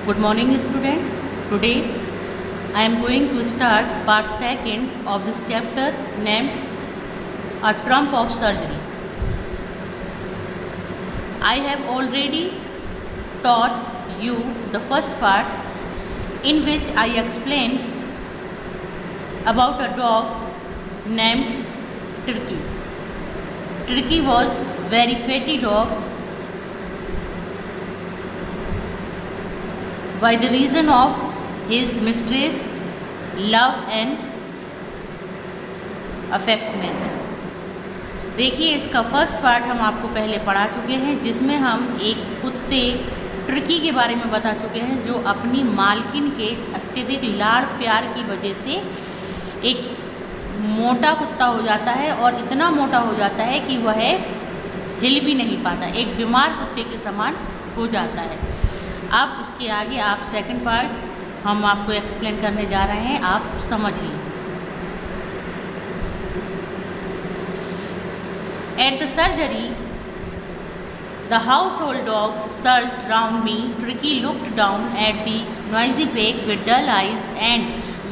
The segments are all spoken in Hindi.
Good morning, student. Today I am going to start part 2nd of this chapter named A Trump of Surgery. I have already taught you the first part, in which I explained about a dog named Turkey. Turkey was very fatty dog by the reason of his mistress love and affectionate. देखिए, इसका फर्स्ट पार्ट हम आपको पहले पढ़ा चुके हैं, जिसमें हम एक कुत्ते टर्की के बारे में बता चुके हैं जो अपनी मालकिन के अत्यधिक लाड़ प्यार की वजह से एक मोटा कुत्ता हो जाता है और इतना मोटा हो जाता है कि वह हिल भी नहीं पाता, एक बीमार कुत्ते के समान हो जाता है। अब इसके आगे आप सेकंड पार्ट हम आपको एक्सप्लेन करने जा रहे हैं, आप समझिए। At the surgery, the household dogs surged round me. Turkey looked down at the noisy pig with dull eyes, and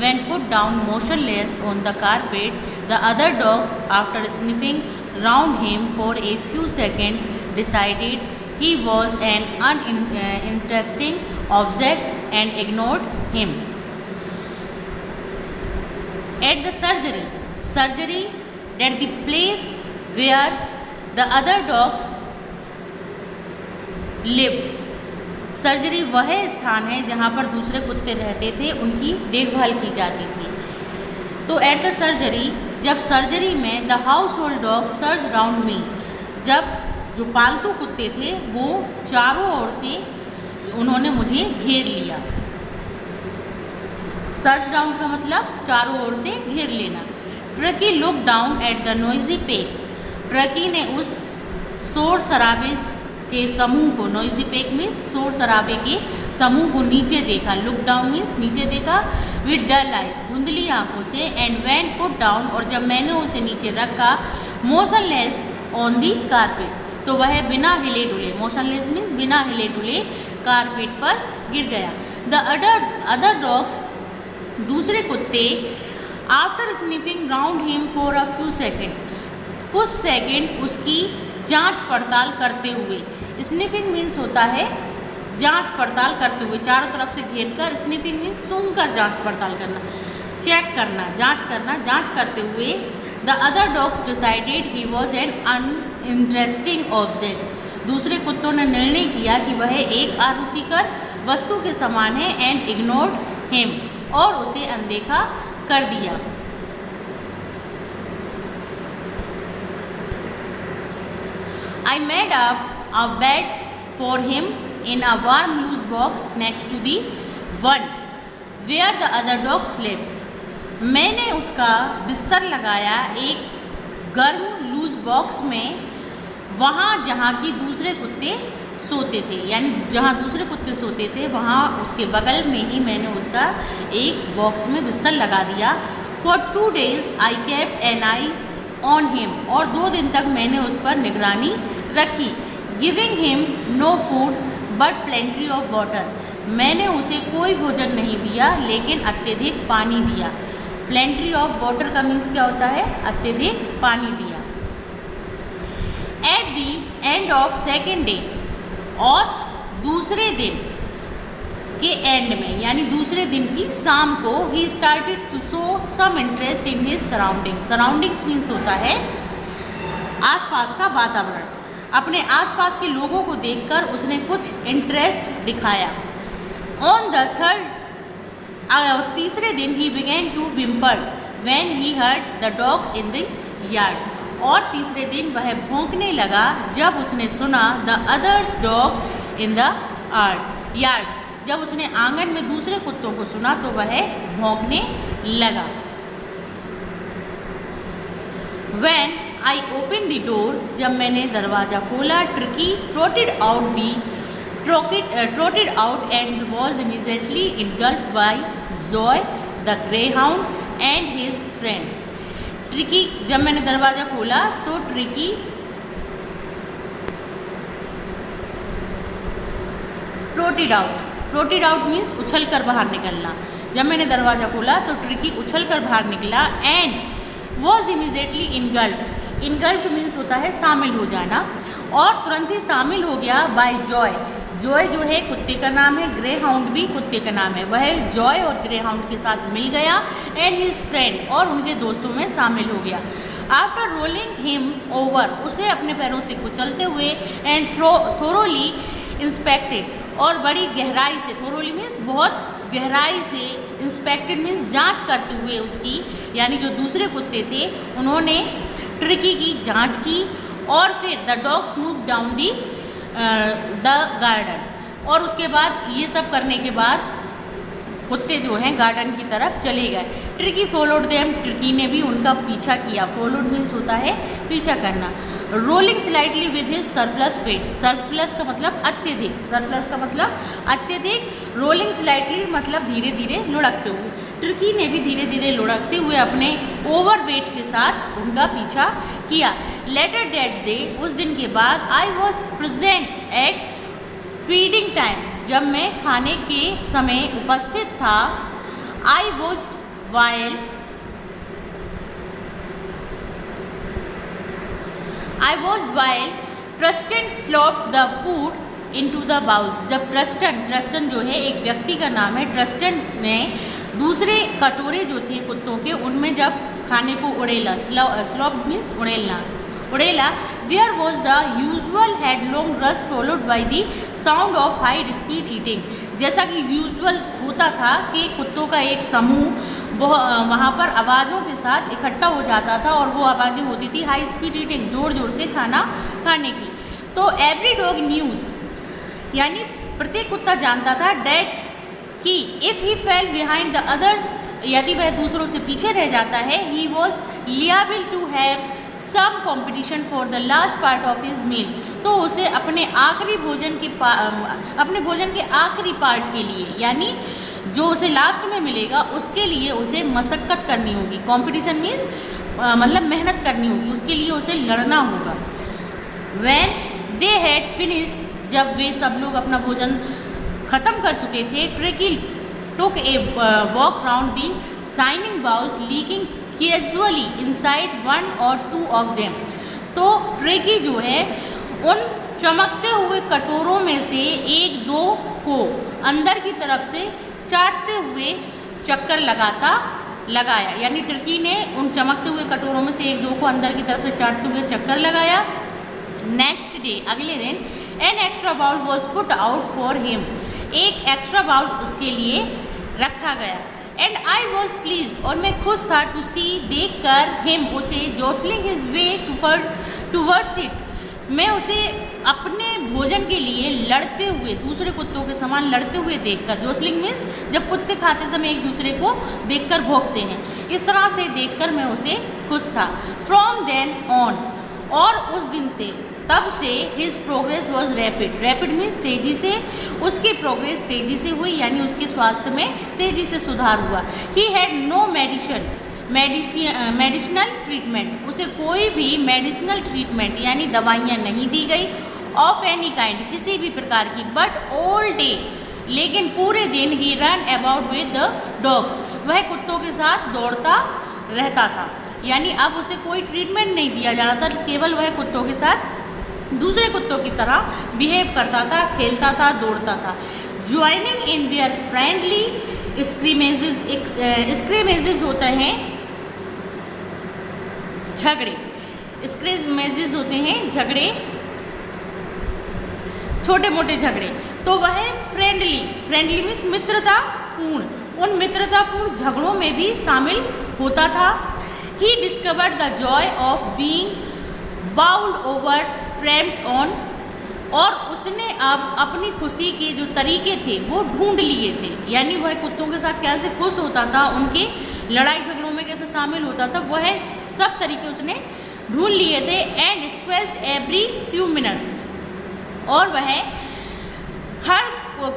when put down motionless on the carpet, the other dogs, after sniffing round him for a few seconds, decided he was an uninteresting object and ignored him. At the surgery that the place where the other dogs lived. Surgery वह स्थान है जहाँ पर दूसरे कुत्ते रहते थे, उनकी देखभाल की जाती थी। तो एट द सर्जरी, जब सर्जरी में the household dog surge round me, जब जो पालतू कुत्ते थे वो चारों ओर से उन्होंने मुझे घेर लिया। सर्ज राउंड का मतलब चारों ओर से घेर लेना। Tricki look down at the noisy pack, Tricki ने उस शोर शराबे के समूह को, नॉइजी पेक में शोर शराबे के समूह को नीचे देखा। लुक डाउन मीन्स नीचे देखा, विद डल आइज, धुंधली आंखों से, एंड व्हेन पुट डाउन, और जब मैंने उसे नीचे रखा, मोशनलेस ऑन दी कारपेट, तो वह बिना हिले डुले, मोशनलेस मीन्स बिना हिले डुले, कारपेट पर गिर गया। द अदर डॉग्स, दूसरे कुत्ते, after sniffing round him for a few second, कुछ सेकेंड उसकी जांच पड़ताल करते हुए, स्निफिंग मीन्स होता है जांच पड़ताल करते हुए, चारों तरफ से घेर कर, स्निफिंग मीन्स सूंघ कर जांच पड़ताल करना, चेक करना, जांच करते हुए, the other dogs decided he was an uninteresting object, दूसरे कुत्तों ने निर्णय किया कि वह एक अरुचिकर वस्तु के समान है, एंड इग्नोर्ड हिम, और उसे अनदेखा कर दिया। I made up a bed for him in a warm loose box next to the one where the other dogs slept. मैंने उसका बिस्तर लगाया एक गर्म लूज बॉक्स में, वहाँ जहाँ की दूसरे कुत्ते सोते थे, यानी जहाँ दूसरे कुत्ते सोते थे वहाँ उसके बगल में ही मैंने उसका एक बॉक्स में बिस्तर लगा दिया। For 2 days I kept an eye on him, और 2 दिन तक मैंने उस पर निगरानी रखी। Giving him no food but plenty of water, मैंने उसे कोई भोजन नहीं दिया लेकिन अत्यधिक पानी दिया। प्लेंट्री ऑफ वाटर का मीन्स क्या होता है? अत्यधिक पानी दिया। At the end of second day, और दूसरे दिन के एंड में, यानी दूसरे दिन की शाम को, he started to show some interest in his surroundings. Surroundings means होता है आसपास का वातावरण। अपने आसपास के लोगों को देखकर उसने कुछ इंटरेस्ट दिखाया। ऑन द थर्ड, तीसरे दिन he began to whimper when he heard the dogs in the yard, और तीसरे दिन वह भौंकने लगा जब उसने सुना the others dog in the yard, जब उसने आंगन में दूसरे कुत्तों को सुना तो वह भौंकने लगा। When I opened the door, जब मैंने दरवाज़ा खोला, Turkey trotted out and was immediately engulfed by Zoe the greyhound and his friend. Tricky, जब मैंने दरवाज़ा खोला तो tricky trotted out, ट्रोटेड out means उछल कर बाहर निकलना। जब मैंने दरवाज़ा खोला तो ट्रिकी उछल कर बाहर निकला एंड वॉज इमीजिएटली इनगल्फ्ड। इनगल्फ्ड मीन्स होता है शामिल हो जाना, और तुरंत ही शामिल हो गया बाय जॉय। जॉय जो है कुत्ते का नाम है, ग्रे हाउंड भी कुत्ते का नाम है। वह जॉय और ग्रे हाउंड के साथ मिल गया एंड हिज फ्रेंड, और उनके दोस्तों में शामिल हो गया। आफ्टर रोलिंग हिम ओवर, उसे अपने पैरों से कुचलते हुए एंड थोरोली इंस्पेक्टेड, और बड़ी गहराई से, थोरोली मीन्स बहुत गहराई से, इंस्पेक्टेड मीन्स जांच करते हुए उसकी, यानी जो दूसरे कुत्ते थे उन्होंने ट्रिकी की जांच की। और फिर the dogs move down the garden, और उसके बाद ये सब करने के बाद कुत्ते जो हैं गार्डन की तरफ चले गए। ट्रिकी फॉलोड देम, ट्रिकी ने भी उनका पीछा किया। फॉलोड मीन्स होता है पीछा करना। Rolling slightly with his surplus weight, surplus का मतलब अत्यधिक, सरप्लस का मतलब अत्यधिक, रोलिंग स्लाइटली मतलब धीरे धीरे लुढ़कते हुए। ट्रिकी ने भी धीरे धीरे लुढ़कते हुए अपने ओवर वेट के साथ उनका पीछा किया। लेटर डेट डे, उस दिन के बाद, I was present at feeding time, जब मैं खाने के समय उपस्थित था। I watched while Tristan slope the food into the bowls, जब ट्रस्टन जो है एक व्यक्ति का नाम है, ट्रस्टन ने दूसरे कटोरे जो थे कुत्तों के उनमें जब खाने को उड़ेला, स्लॉप मीन्स उड़ेला, there was the usual headlong rush followed by the sound of high speed eating, जैसा कि यूजुअल होता था कि कुत्तों का एक समूह वहाँ पर आवाज़ों के साथ इकट्ठा हो जाता था, और वो आवाज़ें होती थी हाई स्पीड ईटिंग, ज़ोर ज़ोर से खाना खाने की। तो एवरी डॉग न्यूज़, यानी प्रत्येक कुत्ता जानता था डैट कि if he fell behind the others, यदि वह दूसरों से पीछे रह जाता है, he was liable to have some competition for the last part of his meal, तो उसे अपने आखिरी भोजन के अपने भोजन के आखिरी पार्ट के लिए, यानी जो उसे लास्ट में मिलेगा उसके लिए उसे मशक्क़त करनी होगी। कॉम्पिटिशन मीन्स मतलब मेहनत करनी होगी, उसके लिए उसे लड़ना होगा। व्हेन दे हैड फिनिश्ड, जब वे सब लोग अपना भोजन ख़त्म कर चुके थे, tricky took a walk round the shining bowls leaking casually inside one और टू ऑफ देम, तो ट्रिकी जो है उन चमकते हुए कटोरों में से एक दो को अंदर की तरफ से चाटते हुए चक्कर लगाया, यानी ट्रिकी ने उन चमकते हुए कटोरों में से एक दो को अंदर की तरफ से चाटते हुए चक्कर लगाया। नेक्स्ट डे, अगले दिन, an extra bowl was put out for him, एक एक्स्ट्रा बाउल उसके लिए रखा गया। एंड आई वॉज प्लीज्ड, और मैं खुश था, टू सी, देख कर, हिम उसे, जोसलिंग हिज वे टूवर्ड्स इट, मैं उसे अपने भोजन के लिए लड़ते हुए, दूसरे कुत्तों के समान लड़ते हुए देखकर, जोसलिंग मीन्स जब कुत्ते खाते समय एक दूसरे को देखकर भौंकते हैं, इस तरह से देखकर मैं उसे खुश था। फ्रॉम देन ऑन, और उस दिन से, तब से, his progress was rapid, rapid means तेज़ी से, उसकी प्रोग्रेस तेज़ी से हुई, यानी उसके स्वास्थ्य में तेज़ी से सुधार हुआ। He had no medicinal treatment, उसे कोई भी मेडिसिनल ट्रीटमेंट यानी दवाइयाँ नहीं दी गई, ऑफ एनी काइंड, किसी भी प्रकार की, बट ऑल डे, लेकिन पूरे दिन, he ran about with the dogs, वह कुत्तों के साथ दौड़ता रहता था, यानी अब उसे कोई ट्रीटमेंट नहीं दिया जा रहा था, केवल वह कुत्तों के साथ दूसरे कुत्तों की तरह बिहेव करता था, खेलता था, दौड़ता था। ज्वाइनिंग इन देयर फ्रेंडली स्क्रीमेजेस होते हैं झगड़े, स्क्रीमेजेस होते हैं झगड़े, छोटे मोटे झगड़े, तो वह फ्रेंडली मीन्स मित्रतापूर्ण, उन मित्रतापूर्ण झगड़ों में भी शामिल होता था। He discovered the joy of being bowled over trampled on, और उसने अब अपनी खुशी के जो तरीके थे वो ढूंढ लिए थे, यानी वह कुत्तों के साथ कैसे खुश होता था, उनके लड़ाई झगड़ों में कैसे शामिल होता था, वह सब तरीके उसने ढूंढ लिए थे। एंड स्क्वेस्ट एवरी फ्यू मिनट्स, और वह हर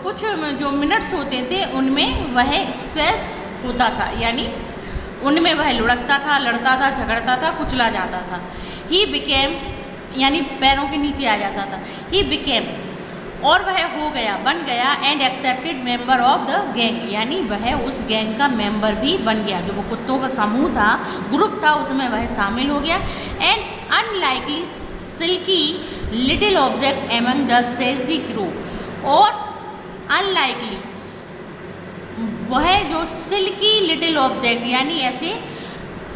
कुछ जो मिनट्स होते थे उनमें वह स्क्वेस्ट होता था, यानी उनमें वह लुढ़कता था, लड़ता था, झगड़ता था, कुचला जाता था। ही बिकेम, यानी पैरों के नीचे आ जाता था। ही बिकेम और वह हो गया, बन गया and accepted member of the gang, यानी वह उस गैंग का मेंबर भी बन गया। जो वो कुत्तों का समूह था, ग्रुप था, उसमें वह शामिल हो गया। And unlikely silky little object among the सेजी क्रू, और अनलाइकली वह जो सिल्की लिटिल ऑब्जेक्ट यानी ऐसे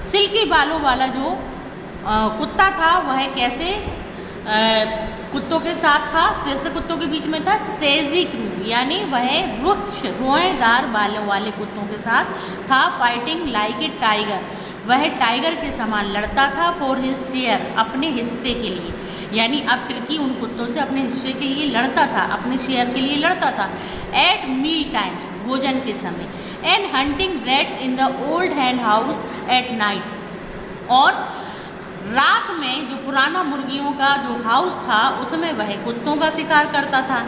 सिल्की बालों वाला जो कुत्ता था, वह कैसे कुत्तों के साथ था, कैसे कुत्तों के बीच में था, सेजी क्रू, यानी वह रुक्ष रोएदार बालों वाले कुत्तों के साथ था। फाइटिंग लाइक ए टाइगर, वह टाइगर के समान लड़ता था। फॉर हिज शेयर, अपने हिस्से के लिए, यानी अब टर्की उन कुत्तों से अपने हिस्से के लिए लड़ता था, अपने शेयर के लिए लड़ता था। एट मील टाइम्स, भोजन के समय। And hunting rats in the old hand house at night, और रात में जो पुराना मुर्गियों का जो हाउस था उसमें वह कुत्तों का शिकार करता था।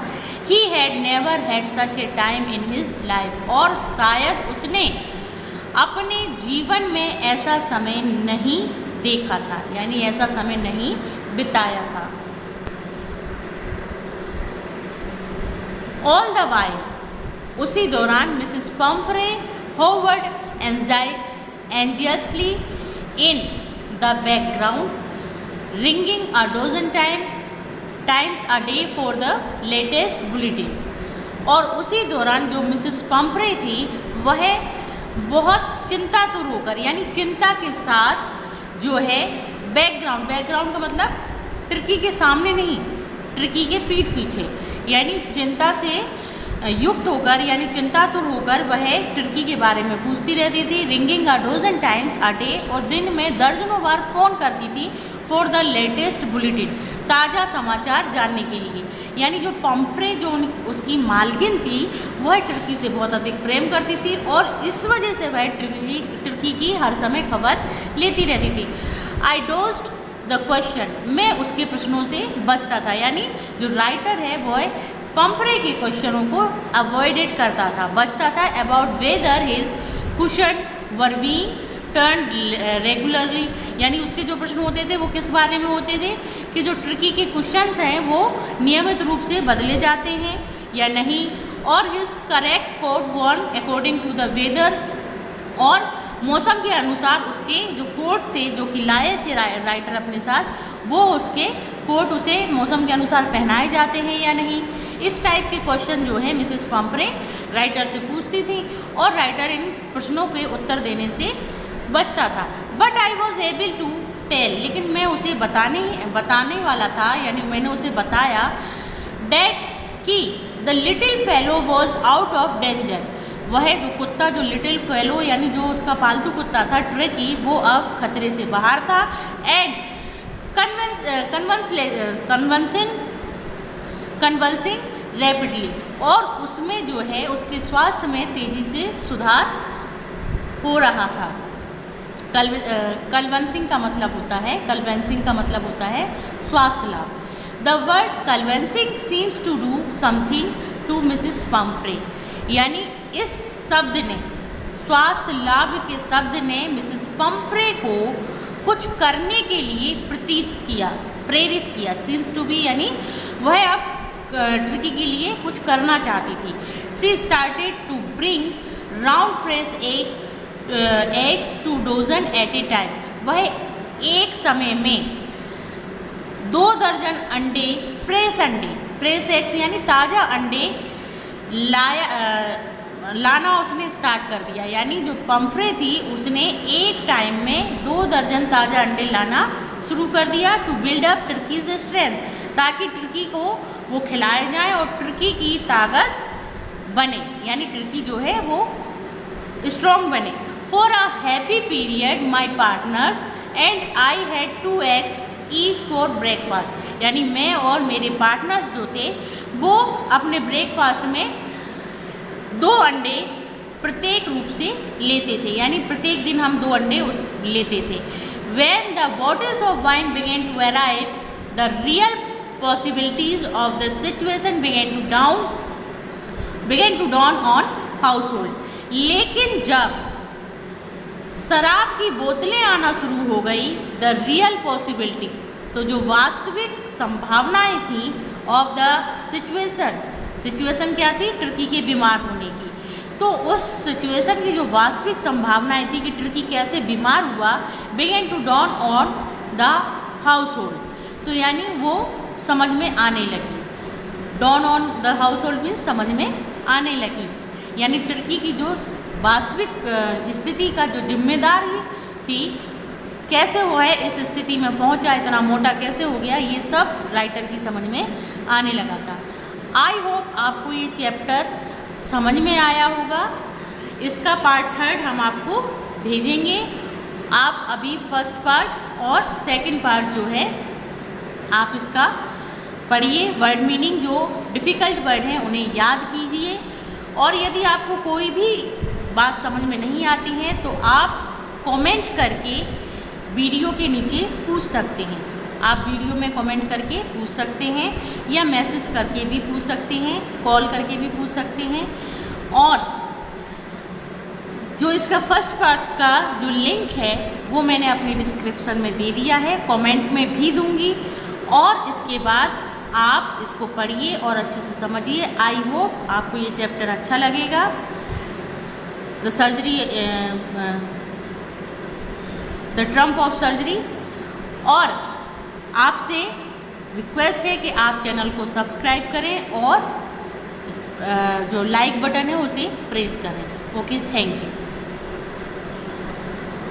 He had never had such A time in his life, और शायद उसने अपने जीवन में ऐसा समय नहीं देखा था, यानी ऐसा समय नहीं बिताया था। ऑल द वाइल, उसी दौरान Mrs Pumphrey hovered anxiously in the background, ringing a dozen times a day for the latest bulletin। और उसी दौरान जो मिसेस पम्फ्रे थी वह बहुत चिंतातुर होकर, यानी चिंता के साथ जो है बैकग्राउंड का मतलब टर्की के सामने नहीं, टर्की के पीठ पीछे, यानी चिंता से युक्त होकर, यानी चिंतातुर होकर वह टर्की के बारे में पूछती रहती थी। Ringing a dozen times a day, और दिन में दर्जनों बार फ़ोन करती थी। फॉर द लेटेस्ट बुलेटिन, ताज़ा समाचार जानने के लिए। यानी जो पम्फ्रे जो उसकी मालकिन थी वह टर्की से बहुत अधिक प्रेम करती थी, और इस वजह से वह टर्की की हर समय खबर लेती रहती थी। आई डोज्ड द क्वेश्चन, मैं उसके प्रश्नों से बचता था, यानी जो राइटर है वह पम्फ्रे के क्वेश्चनों को अवॉइडेड करता था, बचता था। About whether his cushion were being turn regularly, यानी उसके जो प्रश्न होते थे वो किस बारे में होते थे कि जो टर्की के क्वेश्चंस हैं वो नियमित रूप से बदले जाते हैं या नहीं। और his correct code one according to the weather, और मौसम के अनुसार उसके जो कोट थे जो कि लाए थे राइटर अपने साथ, वो उसके कोट उसे मौसम के अनुसार पहनाए जाते हैं या नहीं। इस टाइप के क्वेश्चन जो है मिसेस पम्फ्रे राइटर से पूछती थी, और राइटर इन प्रश्नों के उत्तर देने से बचता था। But I was able to tell, लेकिन मैं उसे बताने वाला था, यानी मैंने उसे बताया डैट कि the little fellow was out of danger, वह जो कुत्ता जो लिटिल फेलो यानी जो उसका पालतू कुत्ता था ट्रकी, वो अब खतरे से बाहर था। एंड कन्वल्सिंग रैपिडली, और उसमें जो है उसके स्वास्थ्य में तेज़ी से सुधार हो रहा था। कन्वल्सिंग का मतलब होता है स्वास्थ्य लाभ। The word convulsing seems to do something to Mrs Pumphrey, यानी इस शब्द ने, स्वास्थ्य लाभ के शब्द ने मिसेस पम्फ्रे को कुछ करने के लिए प्रेरित किया। सीम्स टू बी, यानी वह अब टर्की के लिए कुछ करना चाहती थी। She started to bring round fresh eggs two dozen at a time, वह एक समय में 2 दर्जन अंडे, फ्रेश एग्स यानी ताज़ा अंडे लाना उसने स्टार्ट कर दिया। यानी जो पम्फ्रे थी उसने एक टाइम में 2 दर्जन ताज़ा अंडे लाना शुरू कर दिया। टू बिल्ड अप टर्की से स्ट्रेंथ, ताकि टर्की को वो खिलाए जाए और टर्की की ताकत बने, यानी टर्की जो है वो स्ट्रॉन्ग बने। For a happy period my partners and I had 2 eggs each for breakfast, यानी मैं और मेरे पार्टनर्स जो थे वो अपने ब्रेकफास्ट में 2 अंडे प्रत्येक रूप से लेते थे, यानी प्रत्येक दिन हम 2 अंडे लेते थे। When the bottles of wine began to arrive, the real possibilities of the situation began to dawn on household। लेकिन जब शराब की बोतलें आना शुरू हो गई, द रियल पॉसिबिलिटी, तो जो वास्तविक संभावनाएं थी ऑफ द सिचुएशन क्या थी, तुर्की के बीमार होने की। तो उस सिचुएशन की जो वास्तविक संभावनाएं थी कि तुर्की कैसे बीमार हुआ, began to dawn on the household, तो यानी वो समझ में आने लगी। Dawn on the household means समझ में आने लगी, यानी तुर्की की जो वास्तविक स्थिति का जो जिम्मेदारी थी, कैसे वो है इस स्थिति में पहुंचा, इतना मोटा कैसे हो गया, ये सब राइटर की समझ में आने लगा था। आई होप आपको ये चैप्टर समझ में आया होगा। इसका पार्ट 3 हम आपको भेजेंगे। आप अभी फर्स्ट पार्ट और सेकंड पार्ट जो है आप इसका पढ़िए, वर्ड मीनिंग जो डिफ़िकल्ट वर्ड हैं उन्हें याद कीजिए, और यदि आपको कोई भी बात समझ में नहीं आती है तो आप कमेंट करके वीडियो के नीचे पूछ सकते हैं। आप वीडियो में कमेंट करके पूछ सकते हैं या मैसेज करके भी पूछ सकते हैं, कॉल करके भी पूछ सकते हैं। और जो इसका फर्स्ट पार्ट का जो लिंक है वो मैंने अपनी डिस्क्रिप्शन में दे दिया है, कमेंट में भी दूंगी, और इसके बाद आप इसको पढ़िए और अच्छे से समझिए। आई होप आपको ये चैप्टर अच्छा लगेगा। The surgery, the Trump of surgery. और आपसे रिक्वेस्ट है कि आप चैनल को सब्सक्राइब करें और जो लाइक बटन है उसे प्रेस करें। Okay, thank you.